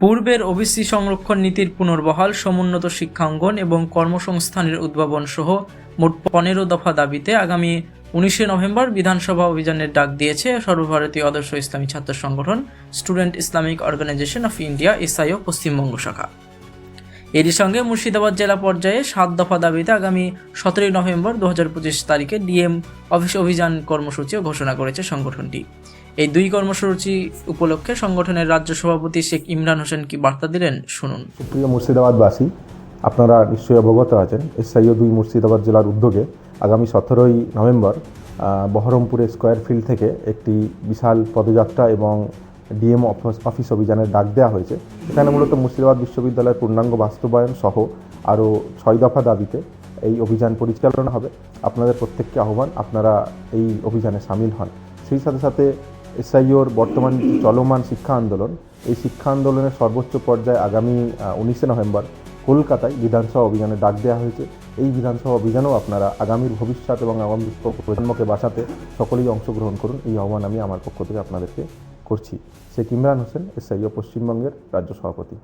পূর্বের ওবিসি সংরক্ষণ নীতির পুনর্বহাল, সমুন্নত শিক্ষাঙ্গন এবং কর্মসংস্থানের উদ্ভাবন সহ মোট 15 দফা দাবিতে আগামী 19 নভেম্বর বিধানসভা অভিযানের ডাক দিয়েছে সর্বভারতীয় আদর্শ ইসলামী ছাত্র সংগঠন student Islamic organisation of India SIO Paschimbanga শাখা। এরই সঙ্গে মুর্শিদাবাদ জেলা পর্যায়ে 7 দফা দাবিতে আগামী 17 নভেম্বর 2025 তারিখে ডিএম অফিস অভিযান কর্মসূচিও ঘোষণা করেছে সংগঠনটি। এই দুই কর্মসূচি উপলক্ষে সংগঠনের রাজ্য সভাপতি শেখ ইমরান হোসেন কি বার্তা দিলেন, শুনুন। প্রিয় মুর্শিদাবাদবাসী, আপনারা নিশ্চয়ই অবগত আছেন এসআইও 2 মুর্শিদাবাদ জেলার উদ্যোগে আগামী 17 নভেম্বর বহরমপুরে স্কোয়ার ফিল্ড থেকে একটি বিশাল পদযাত্রা এবং ডিএম অফিস অভিযানের ডাক দেওয়া হয়েছে। এখানে মূলত মুর্শিদাবাদ বিশ্ববিদ্যালয়ের পূর্ণাঙ্গ বাস্তবায়ন সহ আরও 6 দফা দাবিতে এই অভিযান পরিচালনা হবে। আপনাদের প্রত্যেককে আহ্বান, আপনারা এই অভিযানে সামিল হন। সেই সাথে সাথে এসআইওর বর্তমান চলমান শিক্ষা আন্দোলন, এই শিক্ষা আন্দোলনের সর্বোচ্চ পর্যায়ে আগামী 19 নভেম্বর কলকাতায় বিধানসভা অভিযানে ডাক দেওয়া হয়েছে। এই বিধানসভা অভিযানেও আপনারা আগামীর ভবিষ্যৎ এবং আগামী প্রজন্মকে বাঁচাতে সকলেই অংশগ্রহণ করুন, এই আহ্বান আমি আমার পক্ষ থেকে আপনাদেরকে করছি। শেখ ইমরান হোসেন, এসআইও পশ্চিমবঙ্গের রাজ্য সভাপতি।